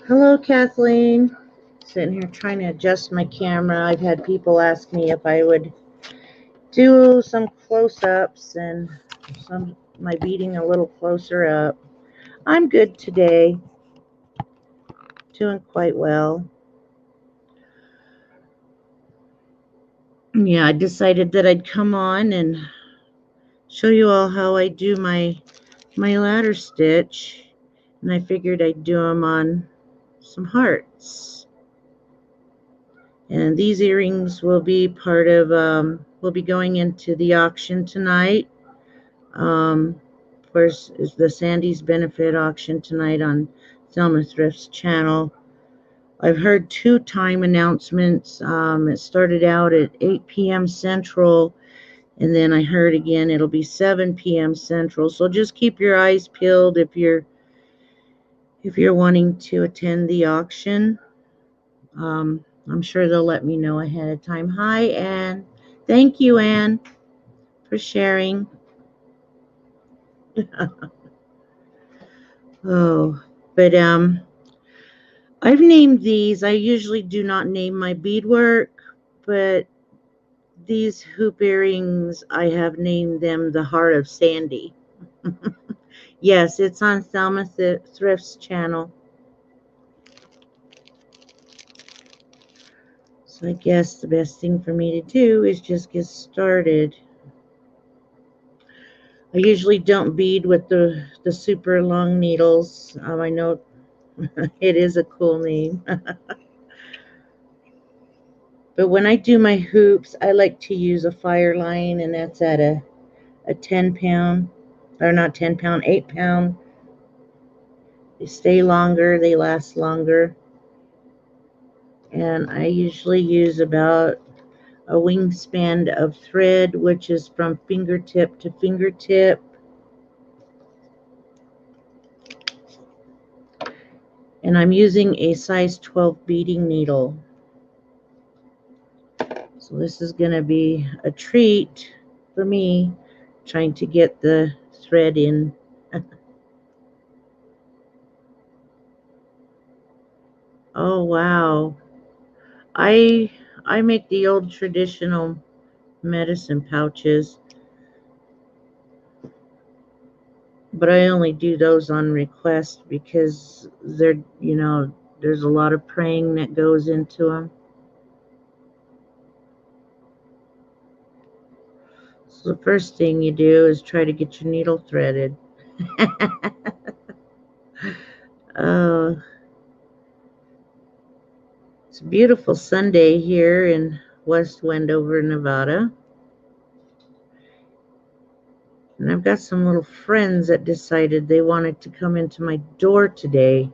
Hello, Kathleen. Sitting here trying to adjust my camera. I've had people ask me if I would do some close-ups and my beading a little closer up. I'm good today. Doing quite well. Yeah, I decided that I'd come on and show you all how I do my ladder stitch, and I figured I'd do them on some hearts. And these earrings will be part of will be going into the auction tonight. Of course, is the Sandy's benefit auction tonight on Thelma Thrift's channel. I've heard 2 time announcements. It started out at 8 p.m. Central, and then I heard again it'll be 7 p.m. Central. So just keep your eyes peeled if you're wanting to attend the auction. I'm sure they'll let me know ahead of time. Hi, Anne. Thank you, Anne, for sharing. Oh, but I've named these. I usually do not name my beadwork, but these hoop earrings, I have named them the Heart of Sandi. Yes, it's on Thelma Thrift's channel. So I guess the best thing for me to do is just get started. I usually don't bead with the super long needles. I know it is a cool name. But when I do my hoops, I like to use a Fireline, and that's at a 10 pound, or not 10 pound, 8 pound. They stay longer, they last longer. And I usually use about a wingspan of thread, which is from fingertip to fingertip. And I'm using a size 12 beading needle. So this is going to be a treat for me, trying to get the thread in. Oh, wow. I make the old traditional medicine pouches, but I only do those on request because they're, there's a lot of praying that goes into them. So the first thing you do is try to get your needle threaded. Oh, it's a beautiful Sunday here in West Wendover, Nevada. And I've got some little friends that decided they wanted to come into my door today.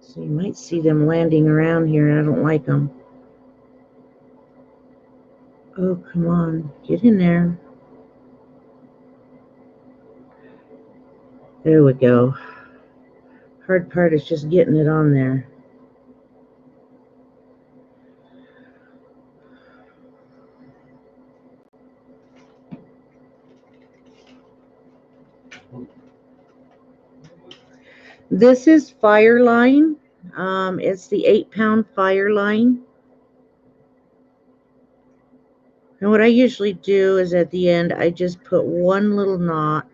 So you might see them landing around here, and I don't like them. Oh, come on. Get in there. There we go. Hard part is just getting it on there. This is Fireline. It's the 8 pound Fireline. And what I usually do is at the end, I just put one little knot,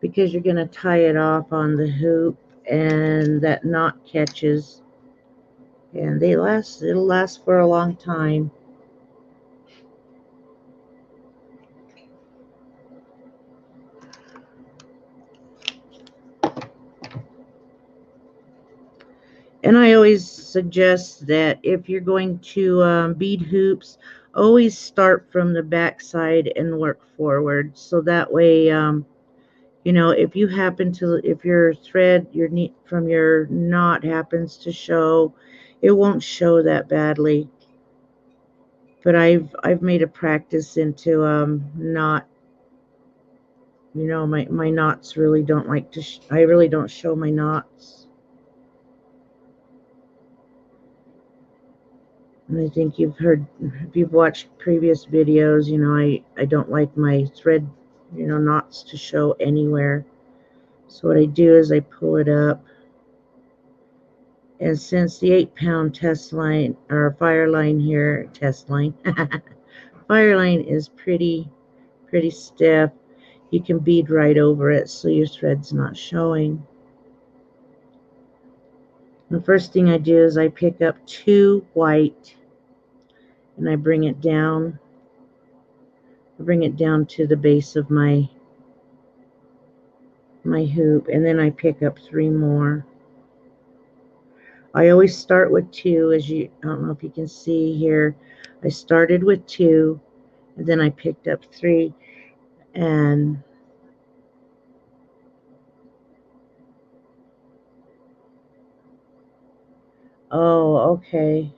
because you're going to tie it off on the hoop, and that knot catches, and it'll last for a long time. And I always suggest that if you're going to bead hoops, always start from the back side and work forward. So that way, if you happen to, if your thread, from your knot happens to show, it won't show that badly. But I've made a practice into not, my knots really don't like to, I really don't show my knots. And I think you've heard, if you've watched previous videos, you know, I don't like my thread, you know, knots to show anywhere. So what I do is I pull it up. And since the 8-pound test line, or Fireline here, test line, Fireline is pretty stiff, you can bead right over it so your thread's not showing. The first thing I do is I pick up 2 white and I bring it down. I bring it down to the base of my hoop, and then I pick up 3 more. I always start with 2, as you, I don't know if you can see here. I started with 2, and then I picked up 3, and oh, okay.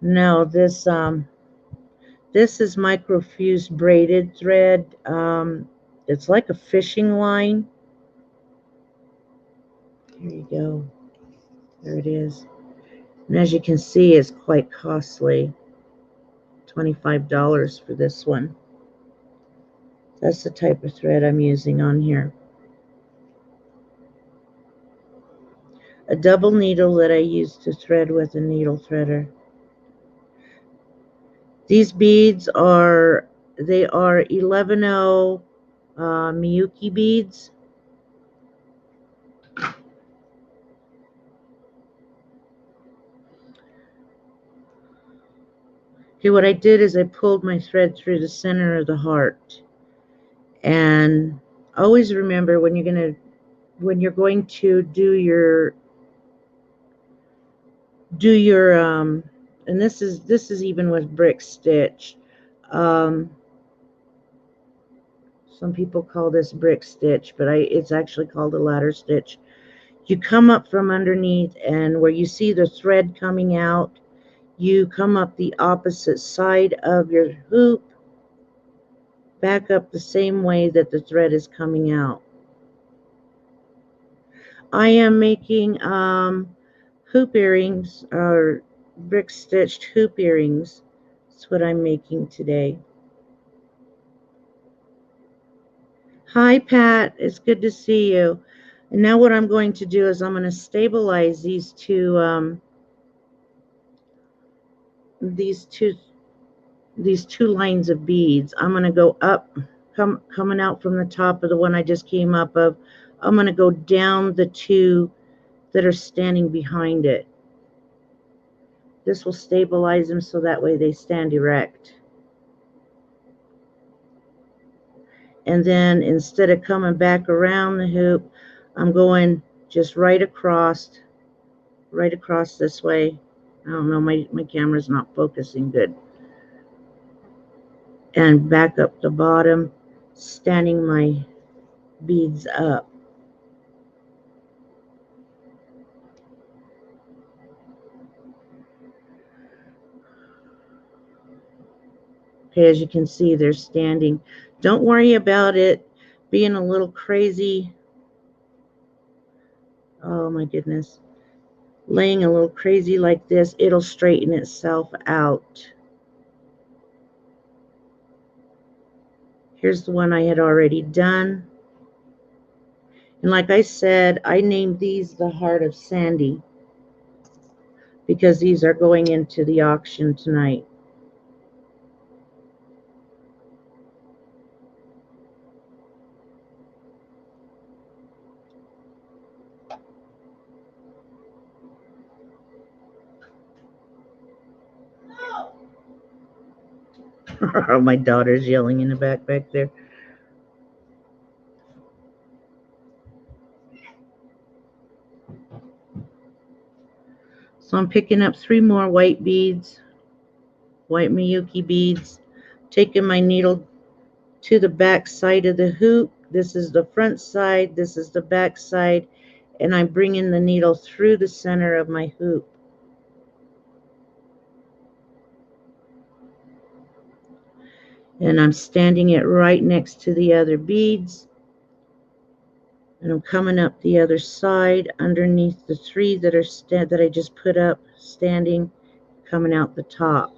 No, this is microfused braided thread. It's like a fishing line. Here you go. There it is. And as you can see, it's quite costly. $25 for this one. That's the type of thread I'm using on here. A double needle that I use to thread with a needle threader. These beads are, they are 11-0 Miyuki beads. Okay, what I did is I pulled my thread through the center of the heart. And always remember when you're going to do your and this is even with brick stitch. Some people call this brick stitch, but it's actually called a ladder stitch. You come up from underneath, and where you see the thread coming out, you come up the opposite side of your hoop, back up the same way that the thread is coming out. I am making hoop earrings, or brick stitched hoop earrings. That's what I'm making today. Hi Pat, it's good to see you. And now what I'm going to do is I'm going to stabilize these two lines of beads. I'm going to go up, coming out from the top of the one I just came up of. I'm going to go down the 2 that are standing behind it. This will stabilize them so that way they stand erect. And then instead of coming back around the hoop, I'm going just right across this way. I don't know, my camera's not focusing good. And back up the bottom, standing my beads up. Okay, as you can see, they're standing. Don't worry about it being a little crazy. Oh my goodness. Laying a little crazy like this, it'll straighten itself out. Here's the one I had already done. And like I said, I named these the Heart of Sandi because these are going into the auction tonight. My daughter's yelling in the back there. So I'm picking up 3 more white beads, white Miyuki beads, taking my needle to the back side of the hoop. This is the front side, this is the back side, and I'm bringing the needle through the center of my hoop. And I'm standing it right next to the other beads. And I'm coming up the other side underneath the 3 that are that I just put up standing. coming out the top.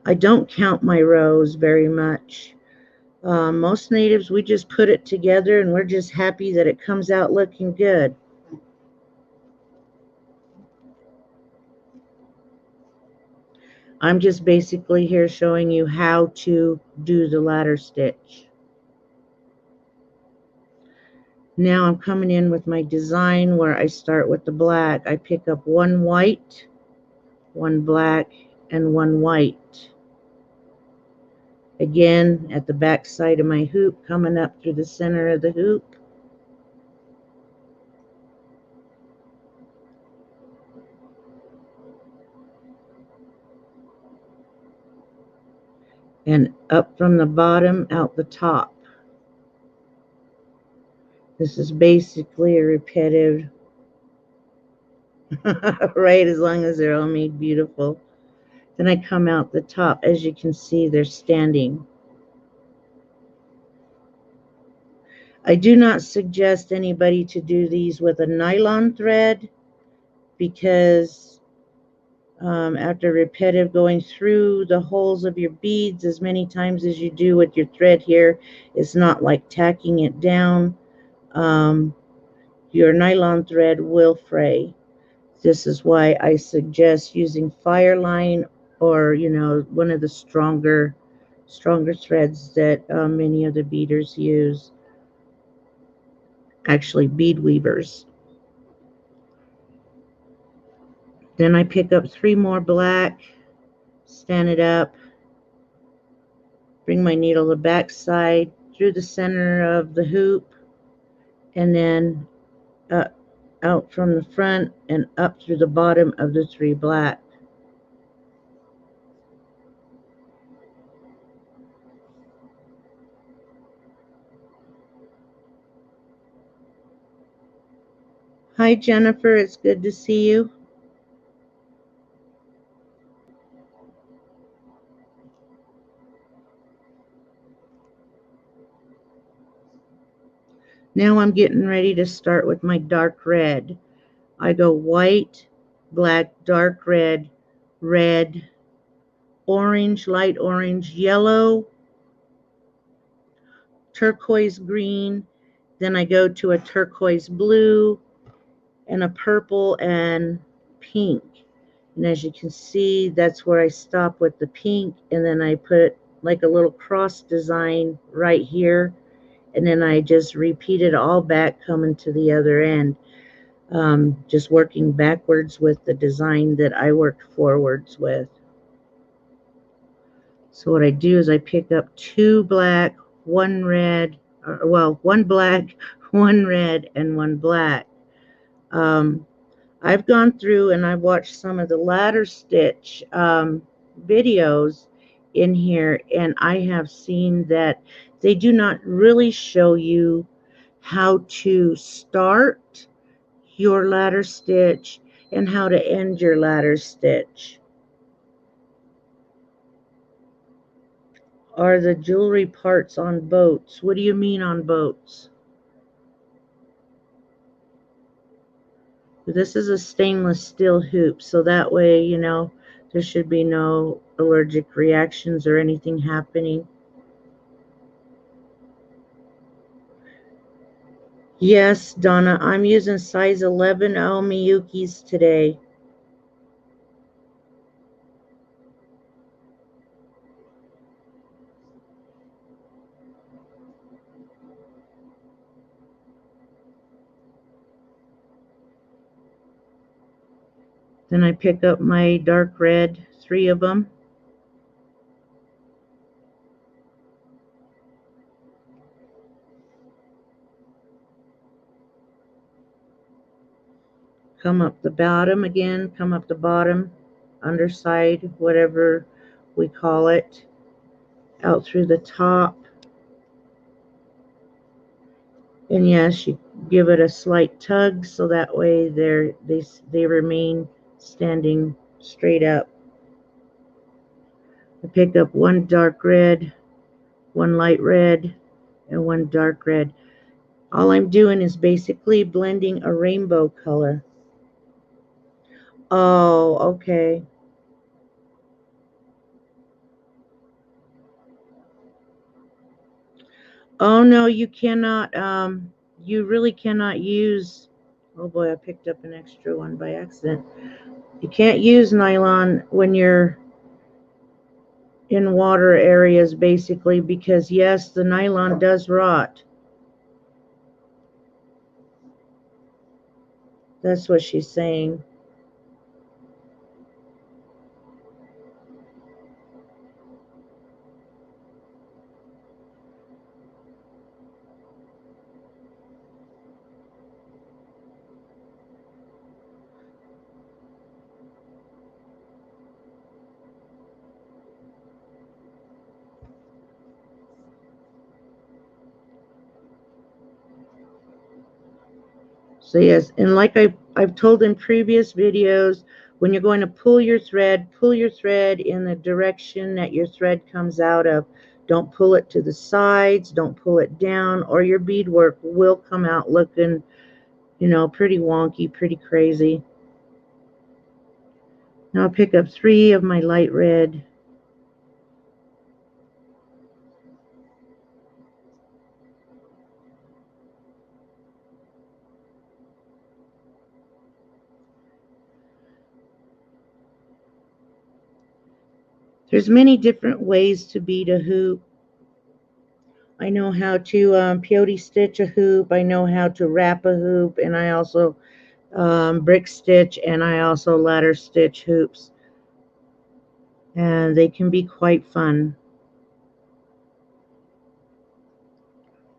I don't count my rows very much. Most natives, we just put it together and we're just happy that it comes out looking good. I'm just basically here showing you how to do the ladder stitch. Now I'm coming in with my design where I start with the black. I pick up one white, one black, and one white. Again, at the back side of my hoop, coming up through the center of the hoop. And up from the bottom, out the top. This is basically a repetitive, right, as long as they're all made beautiful. Then I come out the top. As you can see, they're standing. I do not suggest anybody to do these with a nylon thread because after repetitive going through the holes of your beads as many times as you do with your thread here, it's not like tacking it down. Your nylon thread will fray. This is why I suggest using Fireline or, you know, one of the stronger threads that many of the beaders use. Actually, bead weavers. Then I pick up 3 more black, stand it up, bring my needle the back side through the center of the hoop, and then out from the front and up through the bottom of the 3 black. Hi Jennifer, it's good to see you. Now I'm getting ready to start with my dark red. I go white, black, dark red, red, orange, light orange, yellow, turquoise green, then I go to a turquoise blue and a purple and pink. And as you can see, that's where I stop with the pink, and then I put like a little cross design right here, and then I just repeat it all back coming to the other end, just working backwards with the design that I worked forwards with. So what I do is I pick up 2 black, 1 red, well, 1 black, 1 red, and 1 black. I've gone through and I've watched some of the ladder stitch videos in here, and I have seen that they do not really show you how to start your ladder stitch and how to end your ladder stitch. Are the jewelry parts on boats? What do you mean on boats? This is a stainless steel hoop, so that way, you know, there should be no allergic reactions or anything happening. Yes, Donna, I'm using size 11L Miyukis today. Then I pick up my dark red, 3 of them. Come up the bottom again, come up the bottom, underside, whatever we call it, out through the top. And yes, you give it a slight tug so that way they remain standing straight up. I pick up 1 dark red, 1 light red, and one dark red. All I'm doing is basically blending a rainbow color. Oh, okay. Oh no, you cannot, you really cannot use, oh boy, I picked up an extra one by accident. You can't use nylon when you're in water areas, basically, because yes, the nylon does rot. That's what she's saying. So yes, and like I've told in previous videos, when you're going to pull your thread in the direction that your thread comes out of. Don't pull it to the sides, don't pull it down, or your beadwork will come out looking, pretty wonky, pretty crazy. Now I'll pick up 3 of my light red. There's many different ways to bead a hoop. I know how to peyote stitch a hoop. I know how to wrap a hoop, and I also brick stitch, and I also ladder stitch hoops. And they can be quite fun.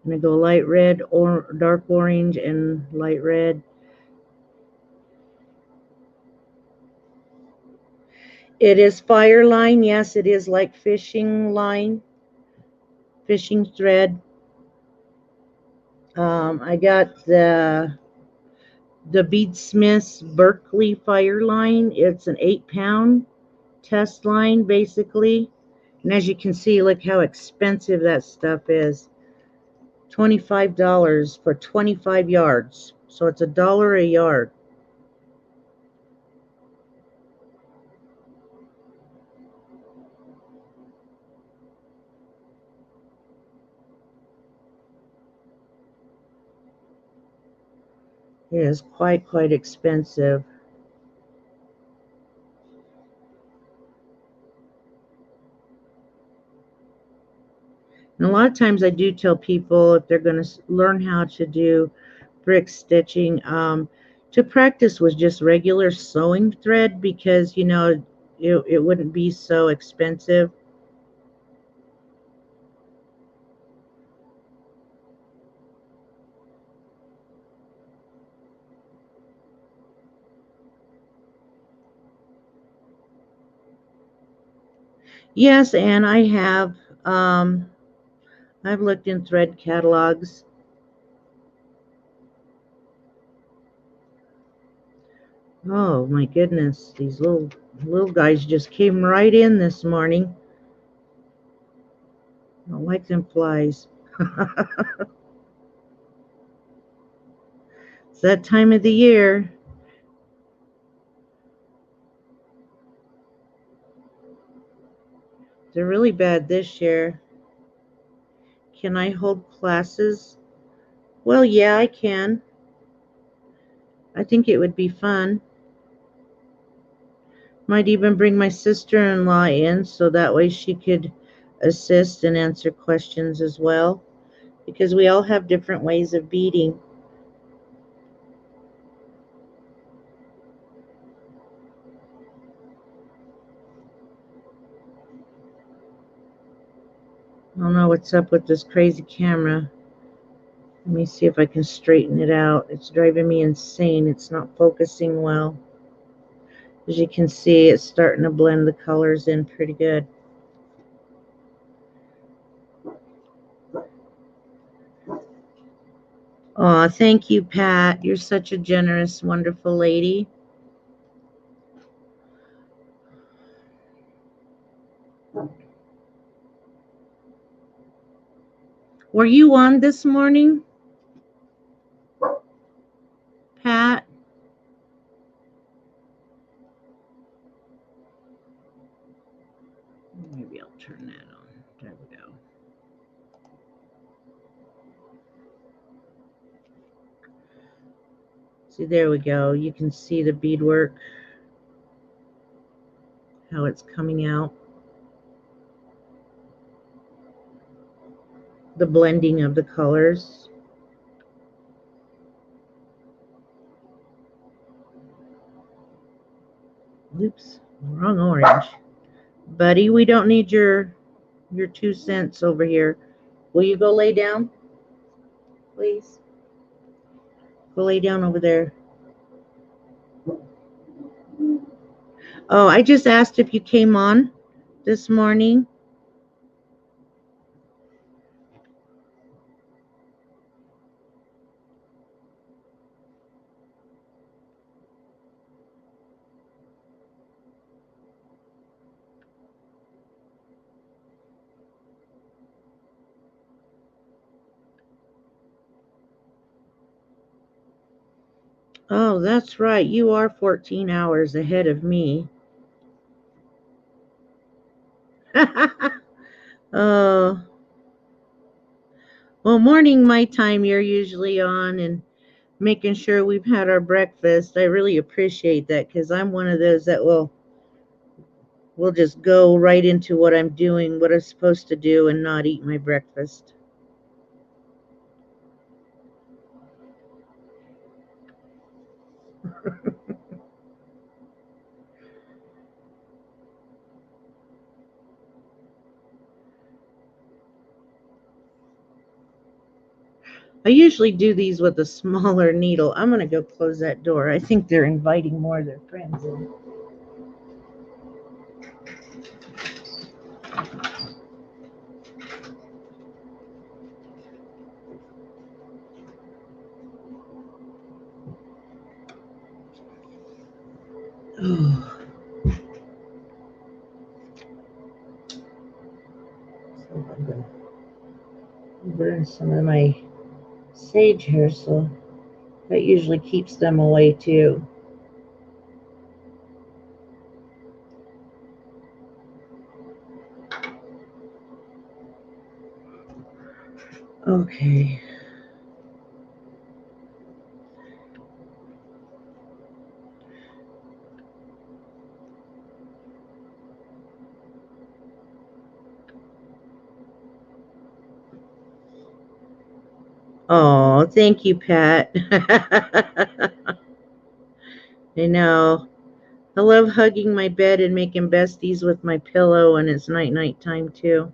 I'm going to go light red or dark orange and light red. It is Fireline. Yes, it is like fishing line, fishing thread. I got the Beadsmith's Berkeley Fireline. It's an 8-pound test line, basically. And as you can see, look how expensive that stuff is. $25 for 25 yards. So it's $1 a yard. It is quite expensive. And a lot of times I do tell people if they're going to learn how to do brick stitching, to practice with just regular sewing thread, because, it wouldn't be so expensive. Yes, and I have. I've looked in thread catalogs. Oh my goodness, these little guys just came right in this morning. I don't like them flies. It's that time of the year. They're really bad this year. Can I hold classes? Well, yeah, I can. I think it would be fun. Might even bring my sister-in-law in so that way she could assist and answer questions as well, because we all have different ways of beading. I don't know what's up with this crazy camera. Let me see if I can straighten it out. It's driving me insane. It's not focusing well. As you can see, it's starting to blend the colors in pretty good. Aw, thank you, Pat. You're such a generous, wonderful lady. Were you on this morning, Pat? Maybe I'll turn that on. There we go. See, there we go. You can see the beadwork, how it's coming out. The blending of the colors. Oops, wrong orange. Buddy, we don't need your 2 cents over here. Will you go lay down, please? Go lay down over there. Oh, I just asked if you came on this morning. Oh, that's right. You are 14 hours ahead of me. Oh, well, morning my time you're usually on and making sure we've had our breakfast. I really appreciate that because I'm one of those that will just go right into what I'm doing, what I'm supposed to do, and not eat my breakfast. I usually do these with a smaller needle. I'm going to go close that door. I think they're inviting more of their friends in. Oh. So I'm going to burn some of my sage here, so that usually keeps them away too. Okay. Oh, thank you, Pat. I know. I love hugging my bed and making besties with my pillow, and it's night time too.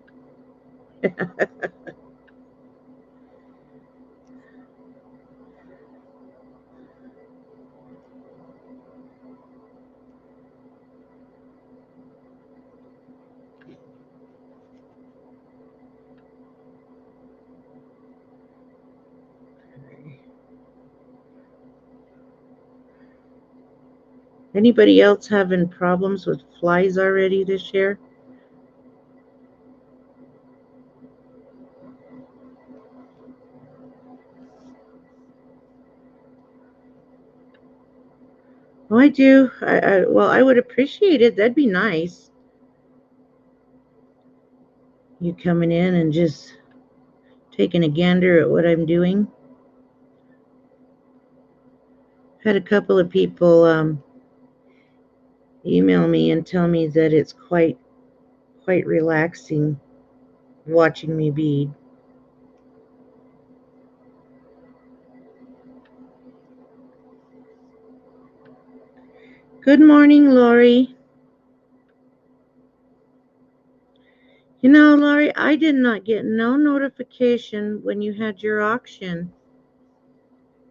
Anybody else having problems with flies already this year? Oh, I do. Well, I would appreciate it. That'd be nice. You coming in and just taking a gander at what I'm doing. Had a couple of people email me and tell me that it's quite relaxing watching me bead. Good morning, Lori. You know, Lori, I did not get no notification when you had your auction.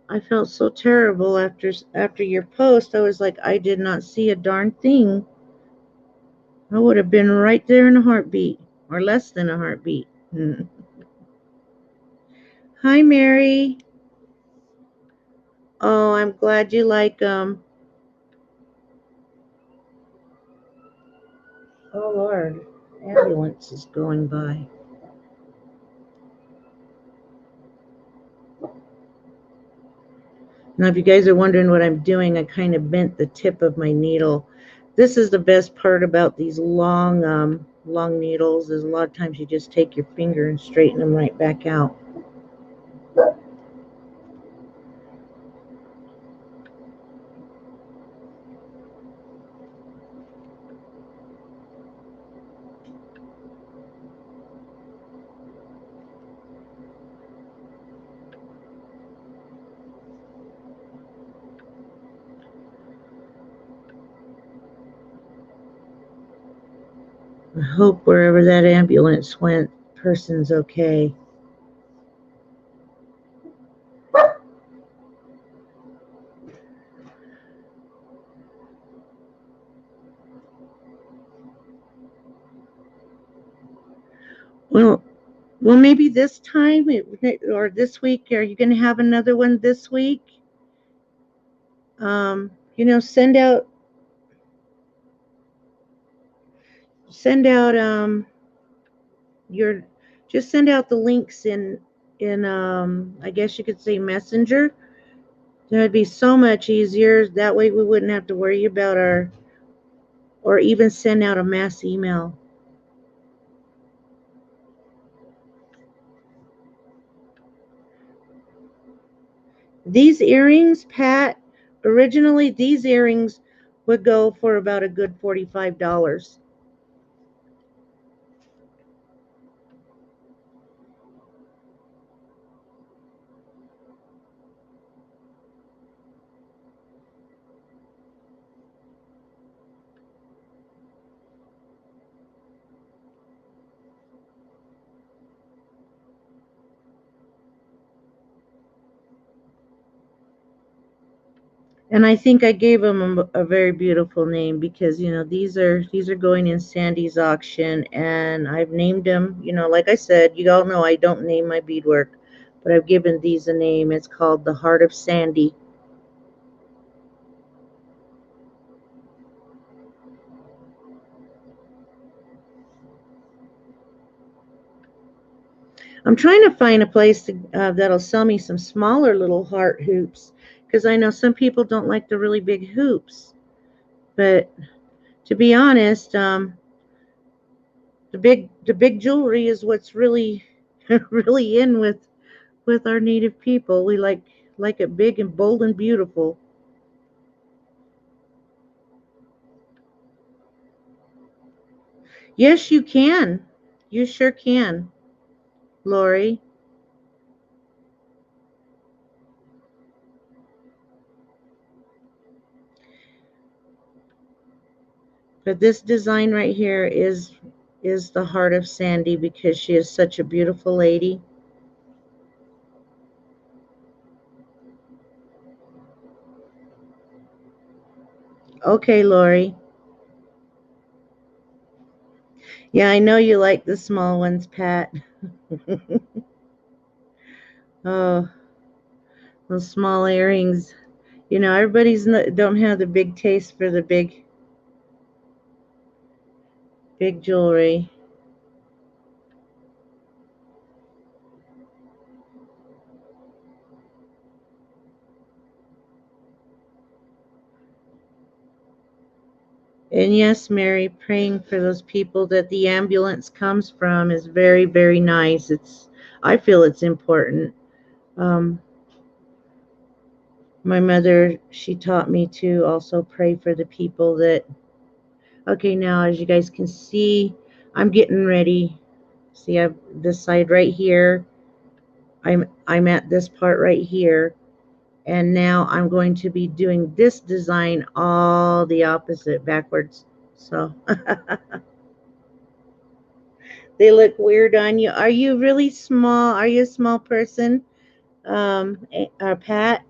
I felt so terrible after your post. I was like, I did not see a darn thing. I would have been right there in a heartbeat, or less than a heartbeat. Hi, Mary. Oh, I'm glad you like them. Oh, Lord. Ambulance is going by. Now, if you guys are wondering what I'm doing, I kind of bent the tip of my needle. This is the best part about these long needles, is a lot of times you just take your finger and straighten them right back out. I hope wherever that ambulance went, person's okay. Well, maybe this time or this week. Are you going to have another one this week? You know, send out your just send out the links in I guess you could say Messenger. That'd be so much easier. That way we wouldn't have to worry about or even send out a mass email. These earrings, Pat, originally these earrings would go for about a good $45. And I think I gave them a very beautiful name because, you know, these are going in Sandy's auction, and I've named them, you know, like I said, you all know I don't name my beadwork, but I've given these a name. It's called the Heart of Sandi. I'm trying to find a place that'll sell me some smaller little heart hoops, because I know some people don't like the really big hoops. But to be honest, the big jewelry is what's really really in with our native people. We like it big and bold and beautiful. Yes, you can. You sure can, Lori. But this design right here is the Heart of Sandi because she is such a beautiful lady. Okay, Lori. Yeah, I know you like the small ones, Pat. Oh, those small earrings. You know, don't have the big taste for the big jewelry. And yes, Mary, praying for those people that the ambulance comes from is very, very nice. I feel it's important. Um, my mother, she taught me to also pray for the people that. Okay, now as you guys can see, I'm getting ready. See, I've this side right here. I'm at this part right here, and now I'm going to be doing this design all the opposite backwards. So they look weird on you. Are you really small? Are you a small person, Pat?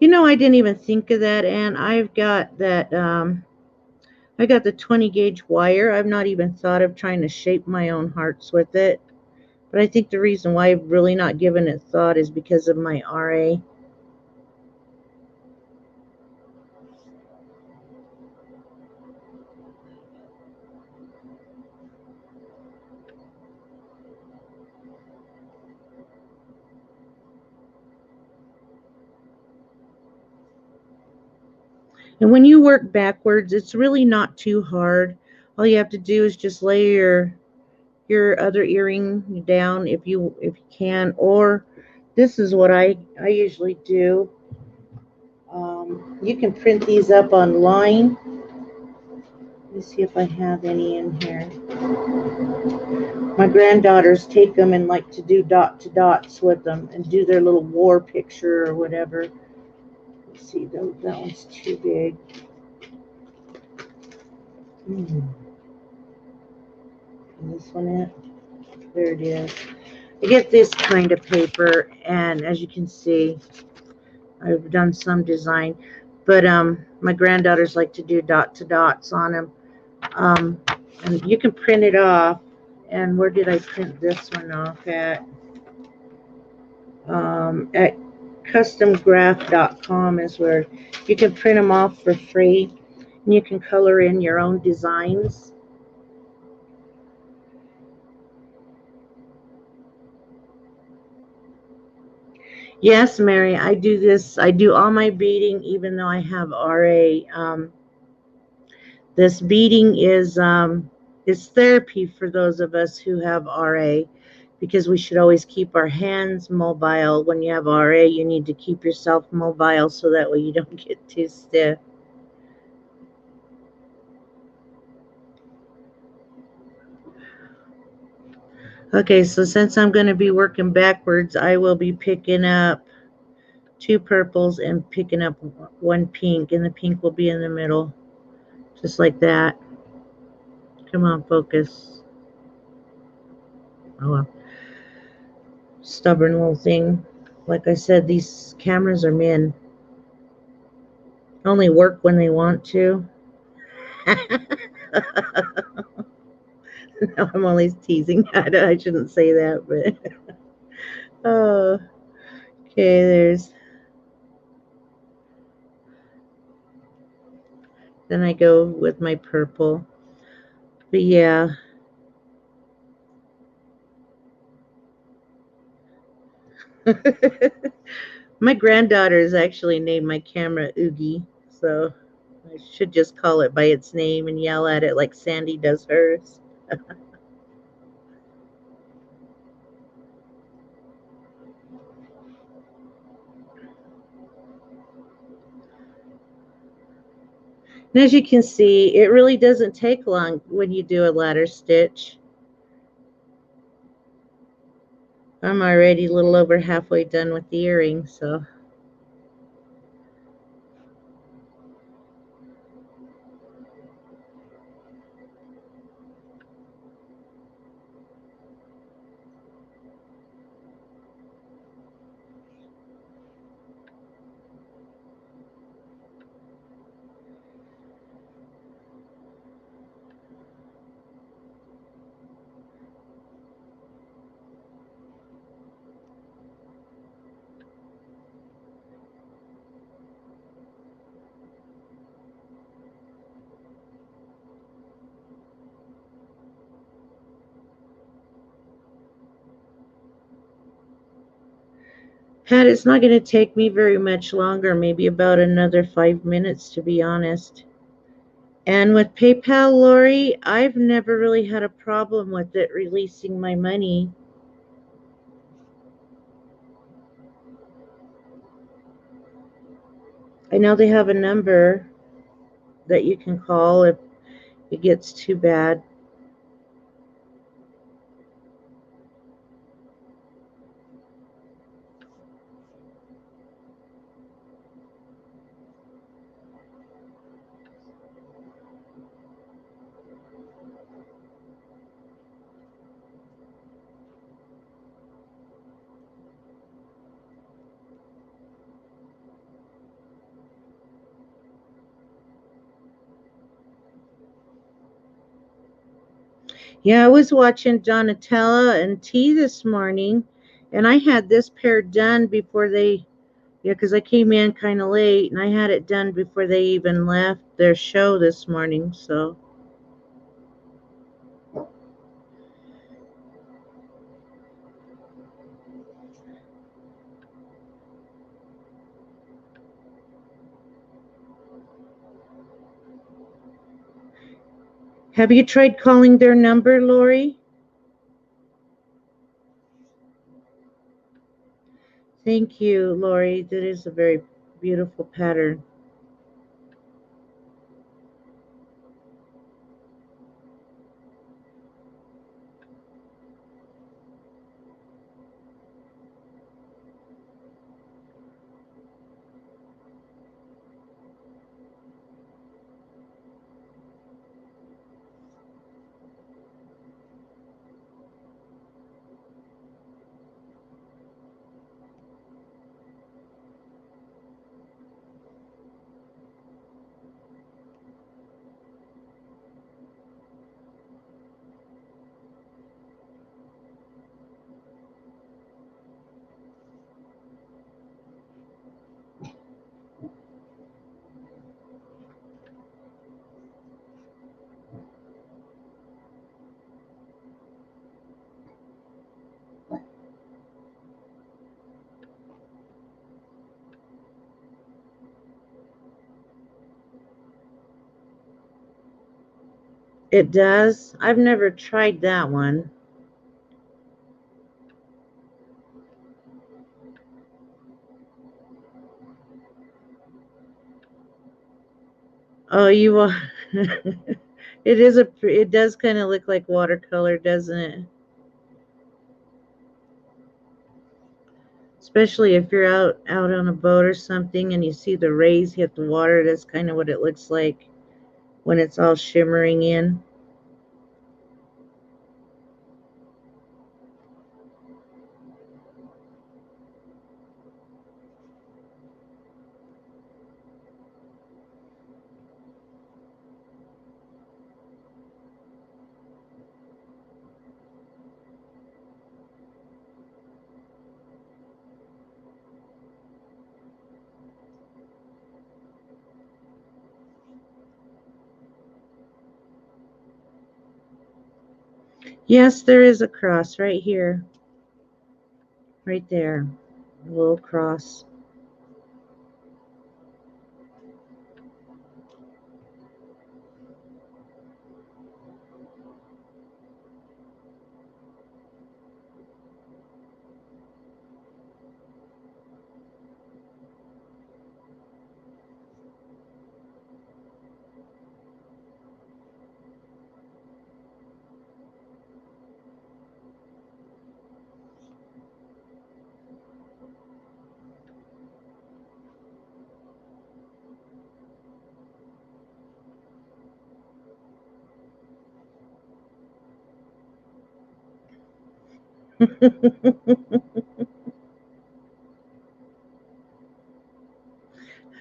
You know, I didn't even think of that, and I've got that. I got the 20 gauge wire. I've not even thought of trying to shape my own hearts with it. But I think the reason why I've really not given it thought is because of my RA. And when you work backwards, it's really not too hard. All you have to do is just lay your other earring down if you can, or this is what I usually do. You can print these up online. Let me see if I have any in here. My granddaughters take them and like to do dot to dots with them and do their little war picture or whatever. Let's see, that one's too big. Is this one it? There it is. I get this kind of paper, and as you can see, I've done some design, but my granddaughters like to do dot to dots on them. And you can print it off. And where did I print this one off at? At customgraph.com is where you can print them off for free, and you can color in your own designs. Yes, Mary, I do this. I do all my beading, even though I have RA. This beading is therapy for those of us who have RA, because we should always keep our hands mobile. When you have RA, you need to keep yourself mobile so that way you don't get too stiff. Okay, so since I'm going to be working backwards, I will be picking up 2 purples and picking up 1 pink, and the pink will be in the middle, just like that. Come on, focus. Oh, well. Stubborn little thing. Like I said, these cameras are men. Only work when they want to. No, I'm always teasing. I shouldn't say that, but oh, okay. Then I go with my purple. But yeah. My granddaughter is actually named my camera Oogie, so I should just call it by its name and yell at it like Sandy does hers. And as you can see, it really doesn't take long when you do a ladder stitch. I'm already a little over halfway done with the earring, so. Pat, it's not going to take me very much longer, maybe about another 5 minutes, to be honest. And with PayPal, Lori, I've never really had a problem with it releasing my money. I know they have a number that you can call if it gets too bad. Yeah, I was watching Donatella and T this morning, and I had this pair done before they, yeah, because I came in kind of late, and I had it done before they even left their show this morning, so. Have you tried calling their number, Lori? Thank you, Lori. That is a very beautiful pattern. It does? I've never tried that one. Oh, you will. It does kind of look like watercolor, doesn't it? Especially if you're out on a boat or something and you see the rays hit the water, that's kind of what it looks like when it's all shimmering in. Yes, there is a cross right here. Right there. A little cross.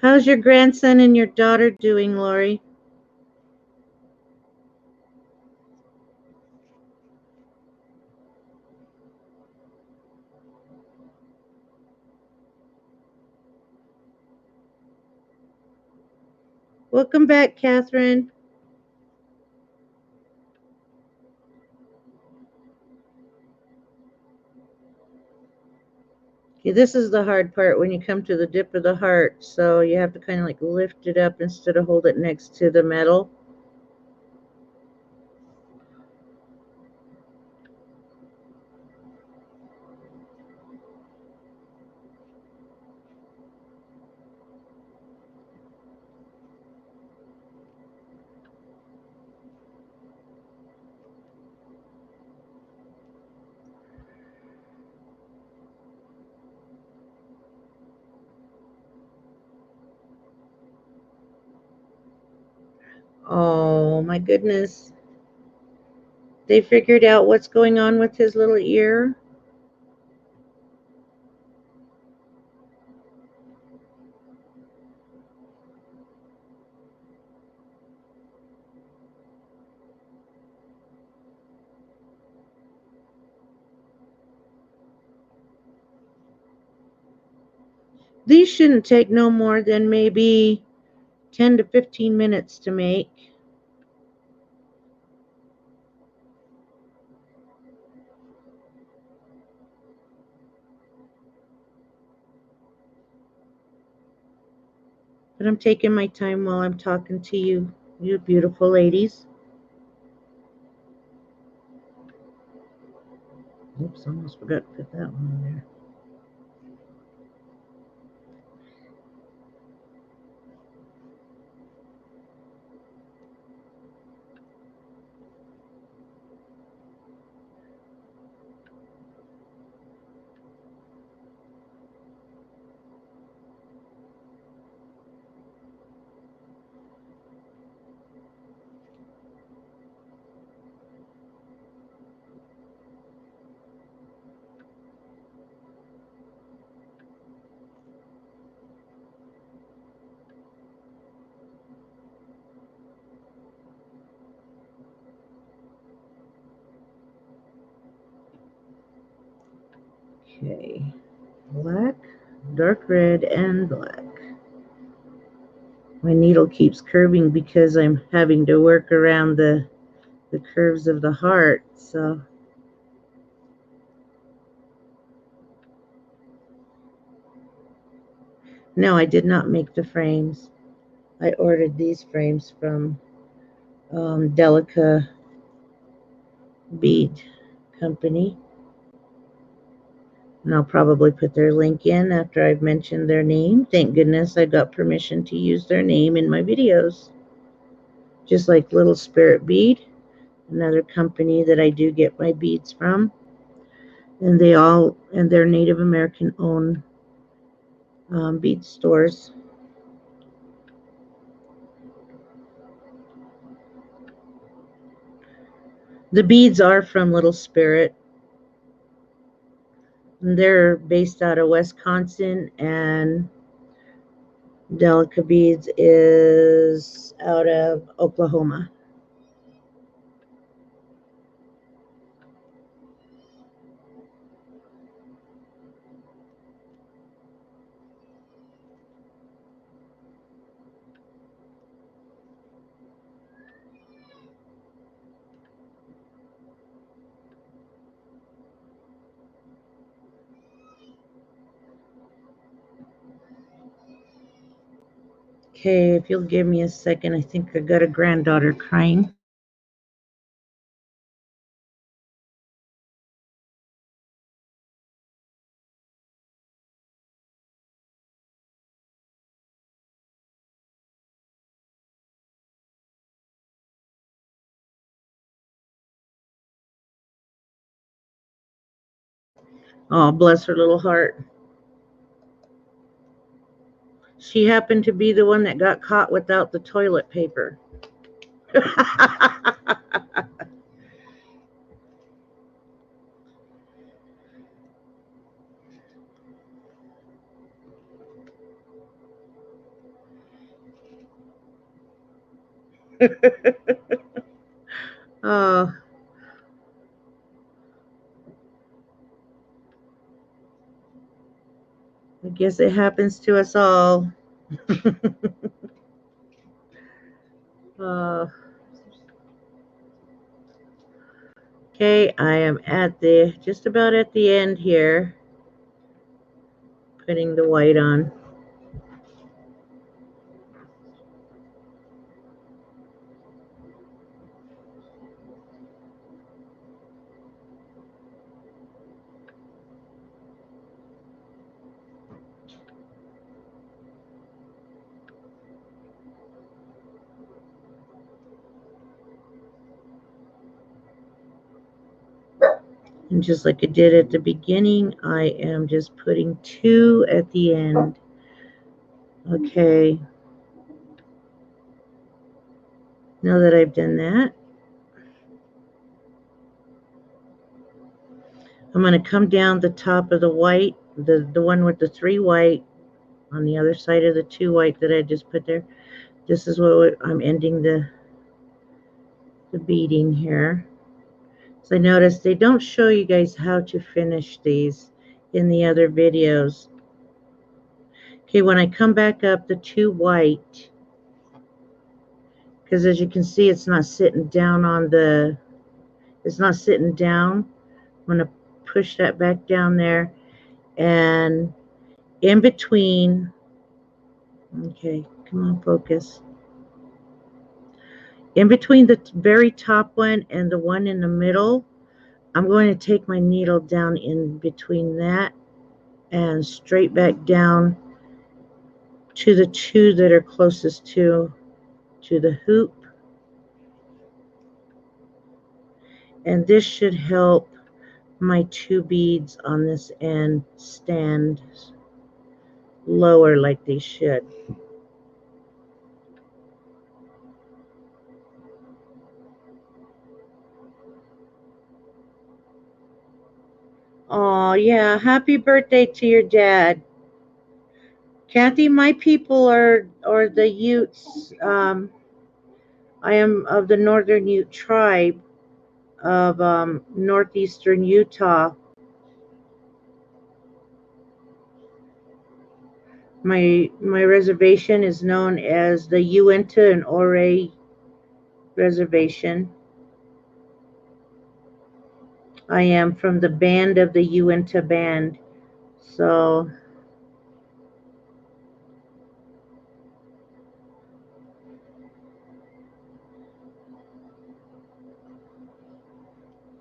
How's your grandson and your daughter doing, Lori? Welcome back, Catherine. Okay, this is the hard part when you come to the dip of the heart. So you have to kind of like lift it up instead of hold it next to the metal. Oh my goodness. They figured out what's going on with his little ear. These shouldn't take no more than maybe 10 to 15 minutes to make. But I'm taking my time while I'm talking to you, you beautiful ladies. Oops, almost forgot to put that one in there. Okay, black, dark red, and black. My needle keeps curving because I'm having to work around the curves of the heart, so. No, I did not make the frames. I ordered these frames from Delica Bead Company. And I'll probably put their link in after I've mentioned their name. Thank goodness I got permission to use their name in my videos. Just like Little Spirit Bead, another company that I do get my beads from. And they're Native American owned bead stores. The beads are from Little Spirit. They're based out of Wisconsin, and Delica Beads is out of Oklahoma. Okay, if you'll give me a second, I think I got a granddaughter crying. Oh, bless her little heart. She happened to be the one that got caught without the toilet paper. Oh, I guess it happens to us all. uh, okay, I am at just about at the end here, putting the white on. And just like I did at the beginning, I am just putting 2 at the end. Okay. Now that I've done that, I'm going to come down the top of the white, the one with the 3 white on the other side of the 2 white that I just put there. This is what I'm ending the beading here. So I noticed they don't show you guys how to finish these in the other videos. Okay, when I come back up the 2 white, because as you can see, it's not sitting down on the, it's not sitting down. I'm going to push that back down there, and in between, okay, come on, focus. In between the very top one and the one in the middle, I'm going to take my needle down in between that and straight back down to the two that are closest to the hoop. And this should help my two beads on this end stand lower like they should. Oh yeah, happy birthday to your dad. Kathy, my people are the Utes. I am of the Northern Ute tribe of northeastern Utah. My reservation is known as the Uinta and Ouray Reservation. I am from the band of the Uinta Band. So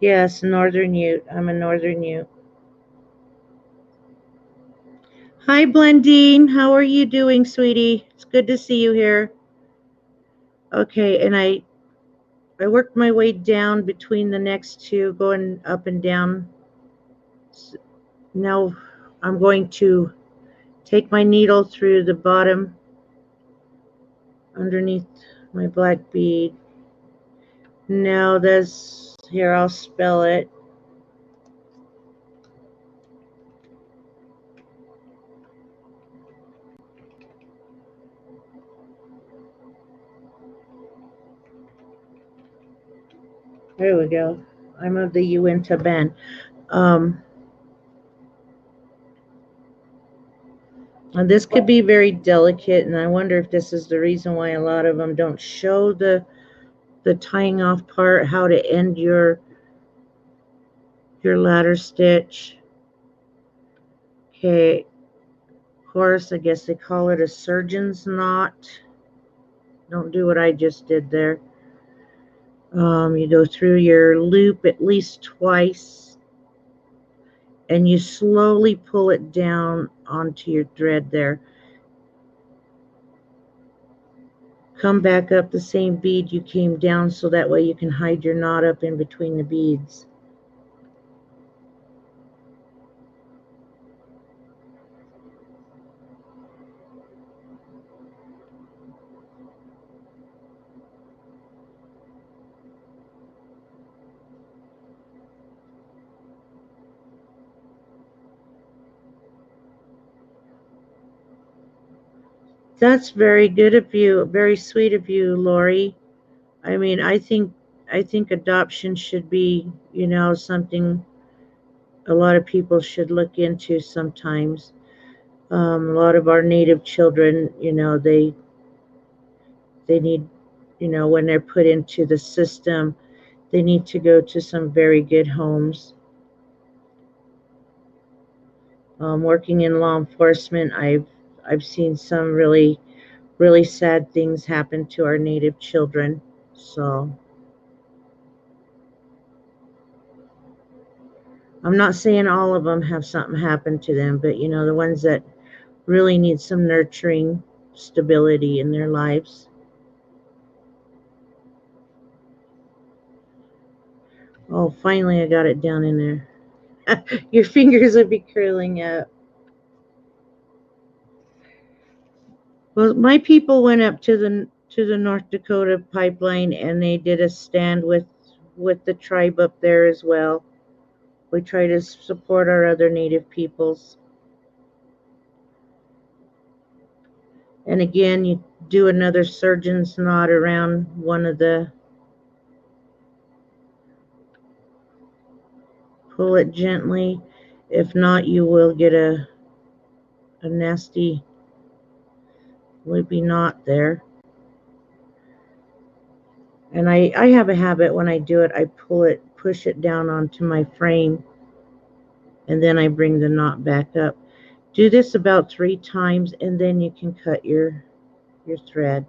yes, Northern Ute. I'm a Northern Ute. Hi, Blendine. How are you doing, sweetie? It's good to see you here. Okay, and I worked my way down between the next two, going up and down. Now I'm going to take my needle through the bottom underneath my black bead. Now this, here I'll spell it. There we go. I'm of the Uinta band. And this could be very delicate, and I wonder if this is the reason why a lot of them don't show the tying off part, how to end your ladder stitch. Okay, of course, I guess they call it a surgeon's knot. Don't do what I just did there. You go through your loop at least twice, and you slowly pull it down onto your thread there. Come back up the same bead you came down, so that way you can hide your knot up in between the beads. That's very good of you, very sweet of you, Lori. I mean, I think adoption should be, something a lot of people should look into sometimes. A lot of our native children, they need, when they're put into the system, they need to go to some very good homes. Working in law enforcement, I've seen some really sad things happen to our native children. So I'm not saying all of them have something happen to them, but the ones that really need some nurturing stability in their lives. Oh, finally I got it down in there. Your fingers would be curling up. Well, my people went up to the North Dakota pipeline, and they did a stand with the tribe up there as well. We try to support our other native peoples. And again, you do another surgeon's knot around one of the, pull it gently. If not, you will get a nasty loopy knot there. And I have a habit when I do it, I push it down onto my frame, and then I bring the knot back up. Do this about 3 times, and then you can cut your thread.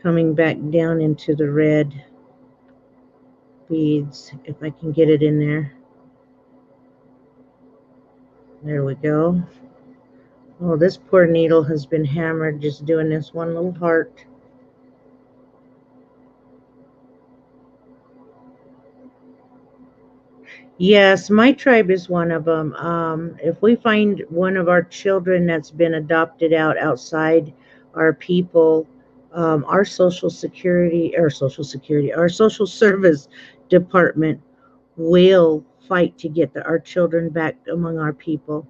Coming back down into the red beads, if I can get it in there. There we go. Oh, this poor needle has been hammered just doing this one little heart. Yes, my tribe is one of them. If we find one of our children that's been adopted out outside our people, our our social service department will fight to get our children back among our people.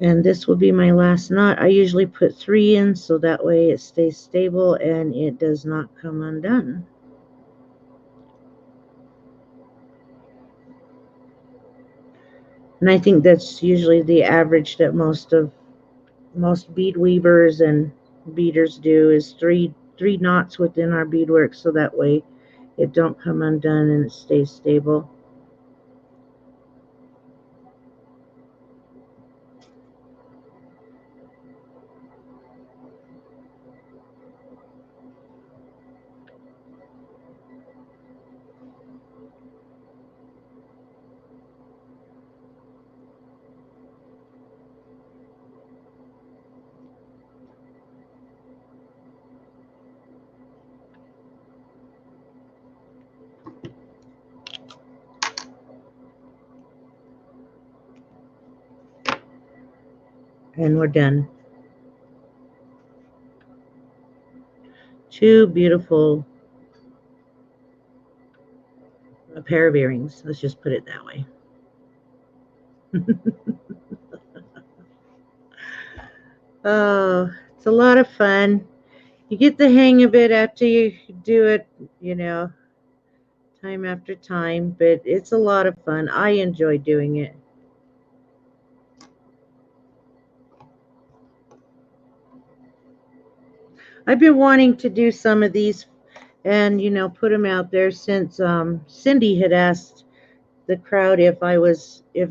And this will be my last knot. I usually put 3 in so that way it stays stable and it does not come undone. And I think that's usually the average that most bead weavers and beaders do is three knots within our beadwork so that way it don't come undone and it stays stable. And we're done. 2 beautiful a pair of earrings. Let's just put it that way. Oh, it's a lot of fun. You get the hang of it after you do it, time after time, but it's a lot of fun. I enjoy doing it. I've been wanting to do some of these and, put them out there since Cindy had asked the crowd if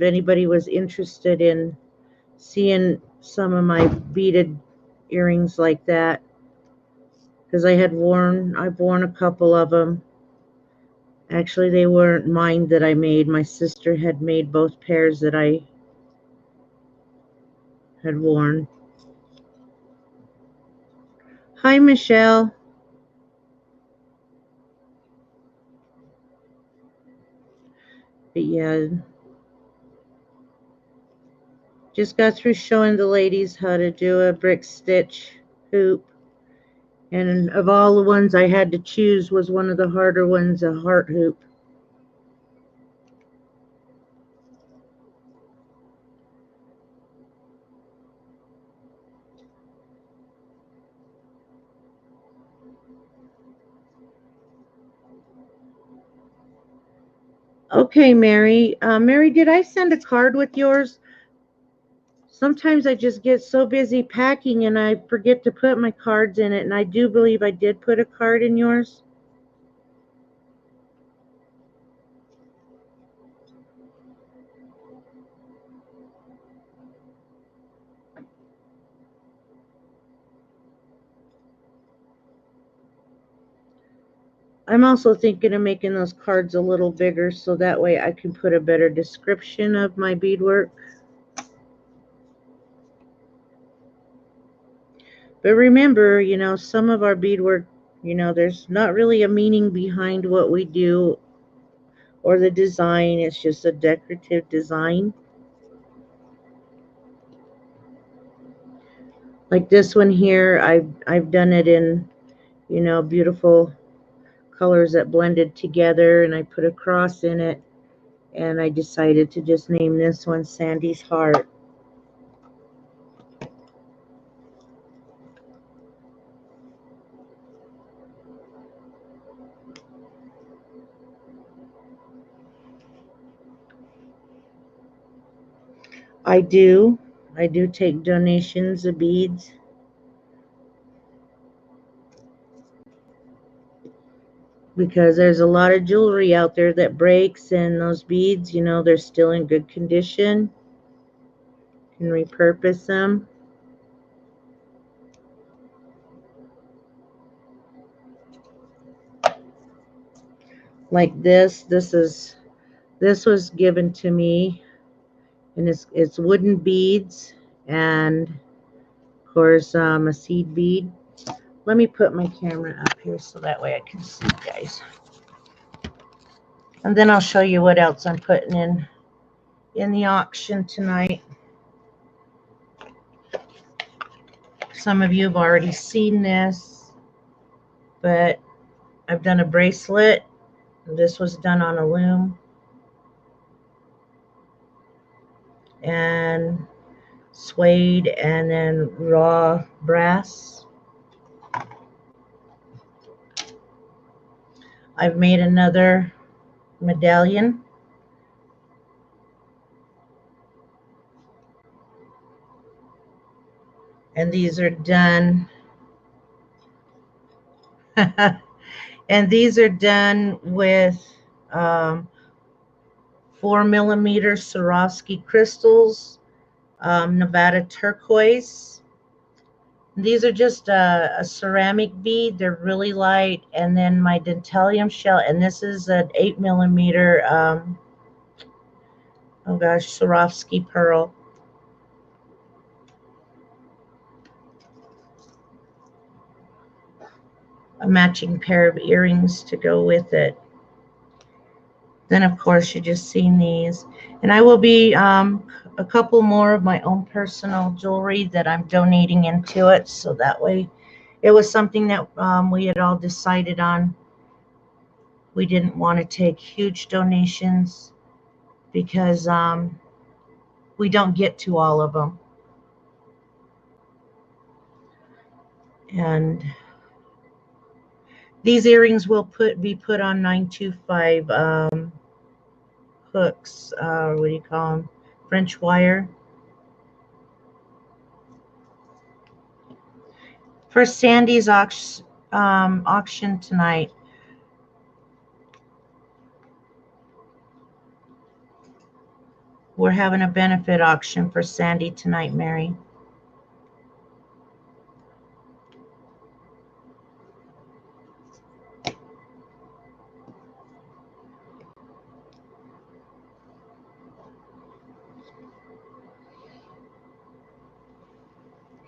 anybody was interested in seeing some of my beaded earrings like that. Because I've worn a couple of them. Actually, they weren't mine that I made. My sister had made both pairs that I had worn. Hi, Michelle. But yeah, just got through showing the ladies how to do a brick stitch hoop. And of all the ones I had to choose was one of the harder ones, a heart hoop. Okay, Mary. Mary, did I send a card with yours? Sometimes I just get so busy packing and I forget to put my cards in it, and I do believe I did put a card in yours. I'm also thinking of making those cards a little bigger so that way I can put a better description of my beadwork. But remember, some of our beadwork, there's not really a meaning behind what we do or the design. It's just a decorative design. Like this one here, I've done it in, beautiful colors that blended together, and I put a cross in it, and I decided to just name this one Sandy's Heart. I do. I do take donations of beads. because there's a lot of jewelry out there that breaks, and those beads, you know, they're still in good condition. You can repurpose them. Like this was given to me, and it's wooden beads, and of course a seed bead. Let me put my camera up here so that way I can see you guys. And then I'll show you what else I'm putting in the auction tonight. Some of you have already seen this, but I've done a bracelet. This was done on a loom and suede and then raw brass. I've made another medallion. And these are done and these are done with 4mm Swarovski crystals, Nevada turquoise. These are just a ceramic bead. They're really light. And then my dentellium shell, and this is an 8mm, oh gosh, Swarovski pearl. A matching pair of earrings to go with it. Then of course you just seen these, and I will be a couple more of my own personal jewelry that I'm donating into it, so that way it was something that we had all decided on. We didn't want to take huge donations because we don't get to all of them. And these earrings will be put on 925 hooks. What do you call them? French wire. For Sandy's auction tonight, we're having a benefit auction for Sandy tonight, Mary.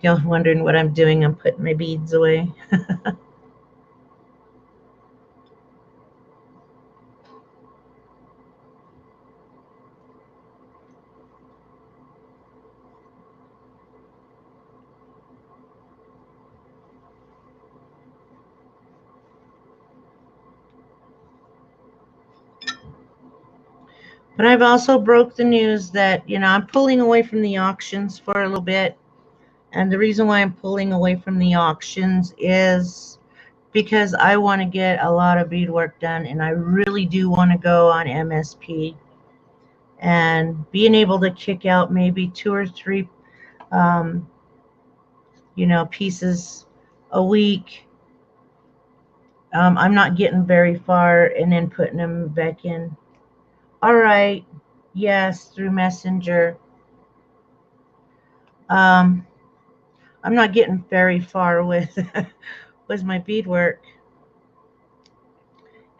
Y'all wondering what I'm doing? I'm putting my beads away. But I've also broke the news that, you know, I'm pulling away from the auctions for a little bit. And the reason why I'm pulling away from the auctions is because I want to get a lot of beadwork done, and I really do want to go on MSP. And being able to kick out maybe 2 or 3, you know, pieces a week, I'm not getting very far, and then putting them back in. All right, yes, through Messenger. I'm not getting very far with with my beadwork.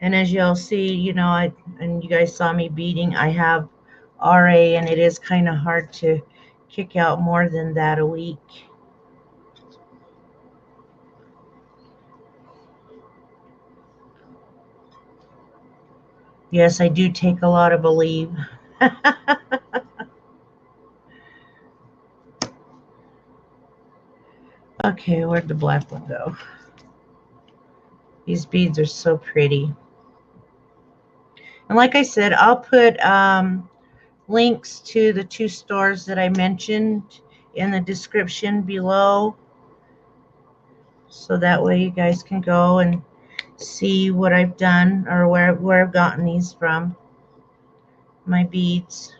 And as y'all see, you know, and you guys saw me beading, I have RA, and it is kind of hard to kick out more than that a week. Yes, I do take a lot of Believe. Okay, where'd the black one go? These beads are so pretty. And like I said, I'll put links to the 2 stores that I mentioned in the description below, so that way you guys can go and see what I've done, or where I've gotten these from, my beads.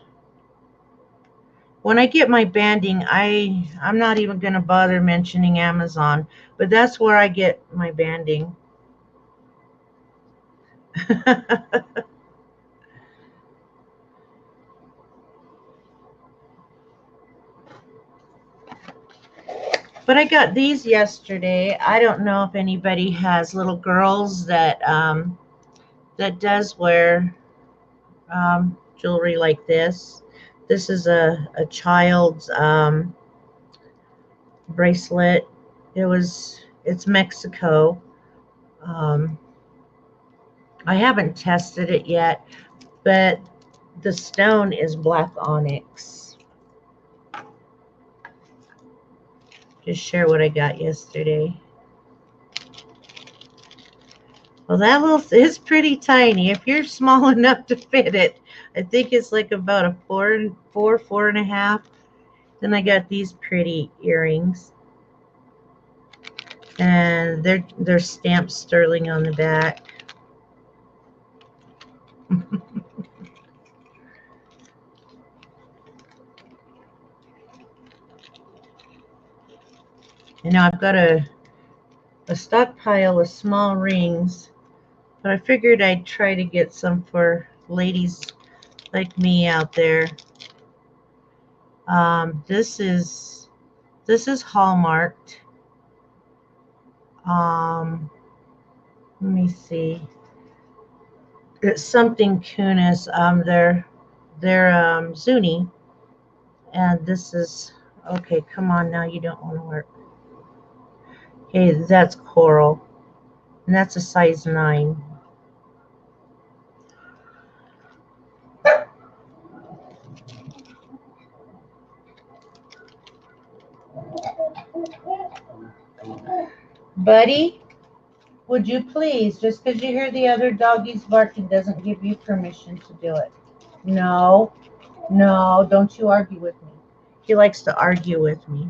When I get my banding, I'm not even going to bother mentioning Amazon, but that's where I get my banding. But I got these yesterday. I don't know if anybody has little girls that that does wear jewelry like this. This is a child's bracelet. It's Mexico. Um, I haven't tested it yet, but the stone is black onyx. Just share what I got yesterday. Well, that little is pretty tiny. If you're small enough to fit it, I think it's like about a four and a half. Then I got these pretty earrings, and they're stamped sterling on the back. And now I've got a stockpile of small rings, but I figured I'd try to get some for ladies like me out there. This is hallmarked. Let me see. It's something Kunis. They're Zuni, and this is okay. Come on now, you don't want to work. Okay, that's coral, and that's a size 9. Buddy, would you please, just because you hear the other doggies barking doesn't give you permission to do it. No, no, don't you argue with me. He likes to argue with me.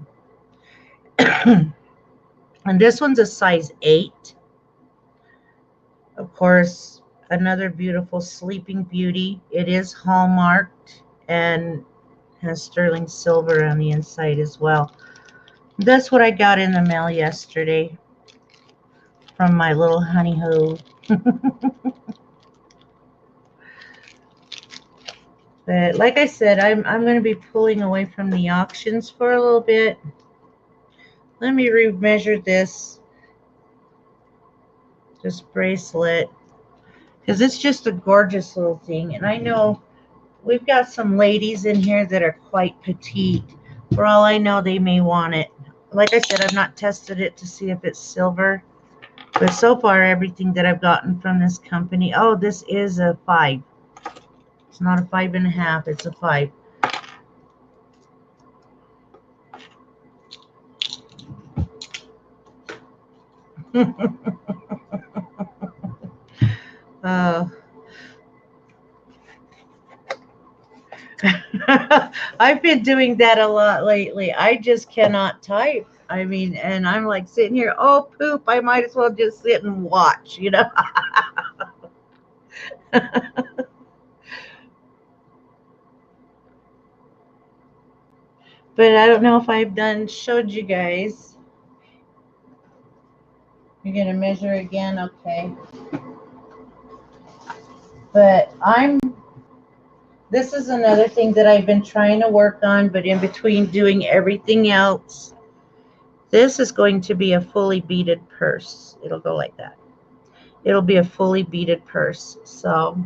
And this one's a size 8. Of course, another beautiful Sleeping Beauty. It is hallmarked and has sterling silver on the inside as well. That's what I got in the mail yesterday from my little honey hoe. But like I said, I'm going to be pulling away from the auctions for a little bit. Let me remeasure this bracelet, because it's just a gorgeous little thing. And I know we've got some ladies in here that are quite petite. For all I know, they may want it. Like I said, I've not tested it to see if it's silver. But so far, everything that I've gotten from this company, oh, this is a 5. It's not a 5.5, it's a 5. I've been doing that a lot lately. I just cannot type. I mean, and I'm like sitting here, oh, poop, I might as well just sit and watch, you know. But I don't know if I've showed you guys. You're going to measure again? Okay. But this is another thing that I've been trying to work on, but in between doing everything else, this is going to be a fully beaded purse. It'll go like that. It'll be a fully beaded purse. So,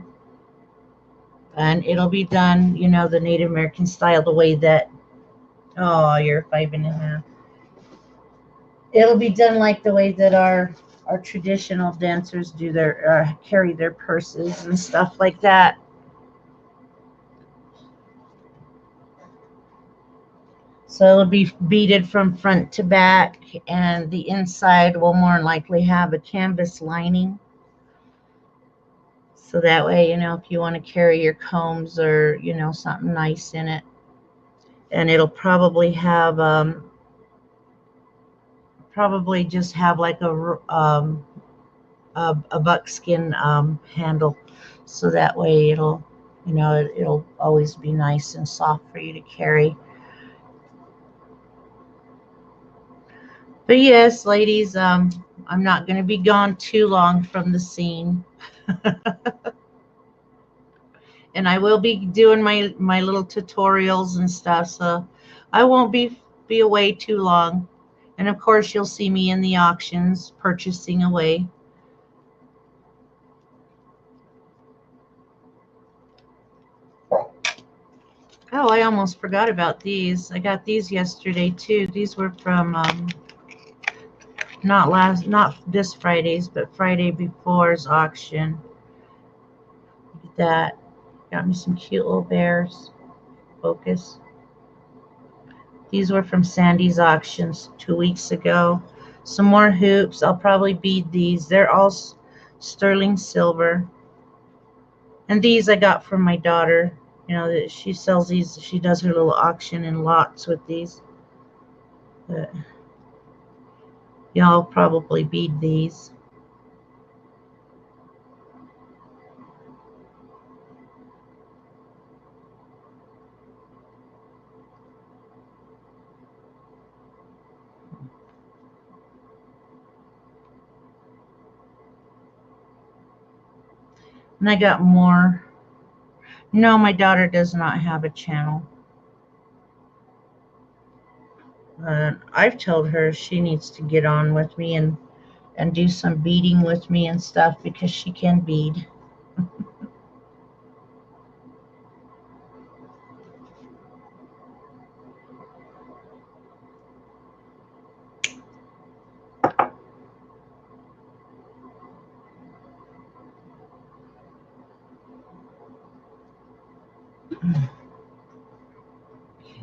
and it'll be done, you know, the Native American style, the way that, oh, you're 5.5. It'll be done like the way that our traditional dancers do their, carry their purses and stuff like that. So it'll be beaded from front to back, and the inside will more likely have a canvas lining. So that way, you know, if you want to carry your combs or, you know, something nice in it. And it'll probably have, probably just have like a buckskin handle. So that way it'll, you know, it'll always be nice and soft for you to carry. But yes, ladies, I'm not going to be gone too long from the scene. And I will be doing my little tutorials and stuff, so I won't be away too long. And of course, you'll see me in the auctions purchasing away. Oh, I almost forgot about these. I got these yesterday too. These were from not this Friday's, but Friday before's auction. Look at that. Got me some cute little bears. Focus. These were from Sandy's auctions 2 weeks ago. Some more hoops. I'll probably bead these. They're all sterling silver. And these I got from my daughter. You know, that she sells these. She does her little auction in lots with these. But y'all probably bead these. And I got more. No, my daughter does not have a channel. I've told her she needs to get on with me and do some beading with me and stuff because she can bead.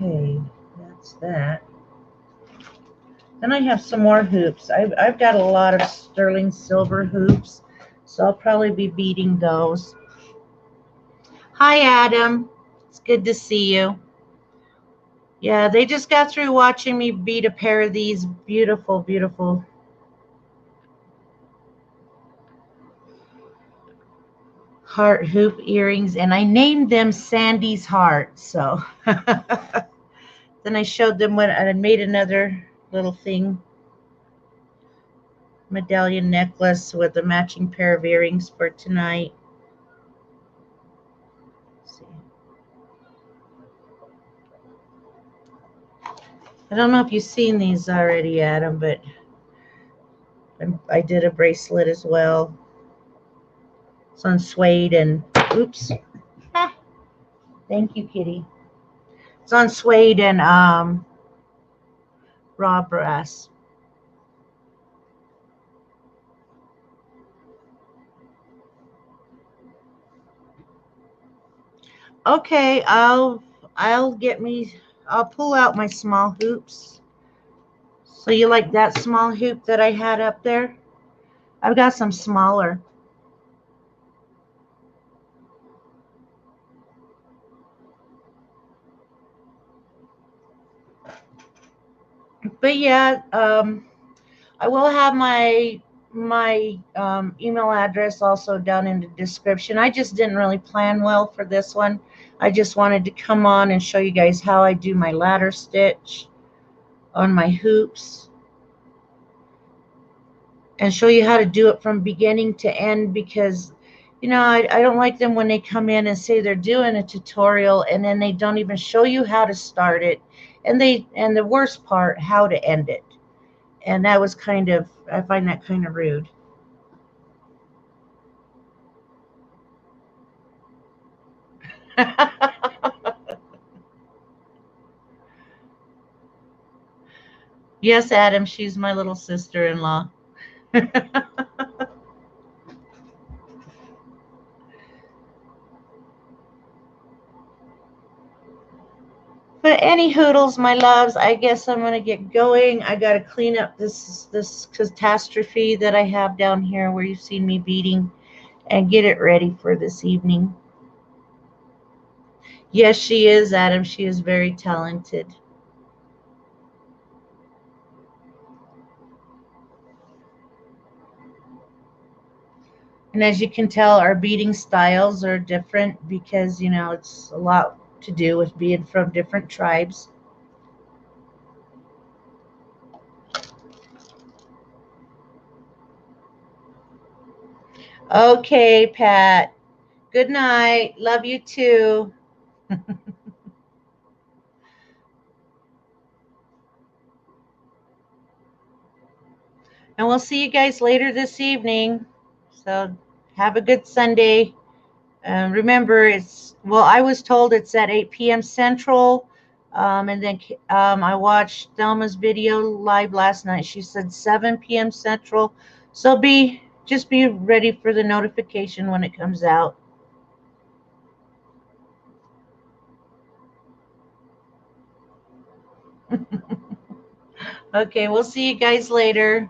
Okay, that's that. Then I have some more hoops. I've got a lot of sterling silver hoops, so I'll probably be beading those. Hi, Adam. It's good to see you. Yeah, they just got through watching me bead a pair of these beautiful, beautiful heart hoop earrings, and I named them Sandy's Heart. So then I showed them what I made another little thing, medallion necklace with a matching pair of earrings for tonight. Let's see. I don't know if you've seen these already, Adam, but I did a bracelet as well. It's on suede and, oops. Thank you, kitty. It's on suede and raw brass. Okay, I'll pull out my small hoops. So you like that small hoop that I had up there? I've got some smaller. But yeah, I will have my email address also down in the description. I just didn't really plan well for this one. I just wanted to come on and show you guys how I do my ladder stitch on my hoops and show you how to do it from beginning to end, because you know I don't like them when they come in and say they're doing a tutorial and then they don't even show you how to start it, and the worst part, how to end it. And that was kind of, I find that kind of rude. Yes, Adam, she's my little sister-in-law. But any hoodles, my loves, I guess I'm gonna get going. I gotta clean up this catastrophe that I have down here where you've seen me beading, and get it ready for this evening. Yes, she is, Adam. She is very talented. And as you can tell, our beading styles are different because, you know, it's a lot to do with being from different tribes. Okay, Pat. Good night. Love you too. And we'll see you guys later this evening. So have a good Sunday. Remember, well, I was told it's at 8 p.m. Central. And then I watched Thelma's video live last night. She said 7 p.m. Central. So just be ready for the notification when it comes out. Okay, we'll see you guys later.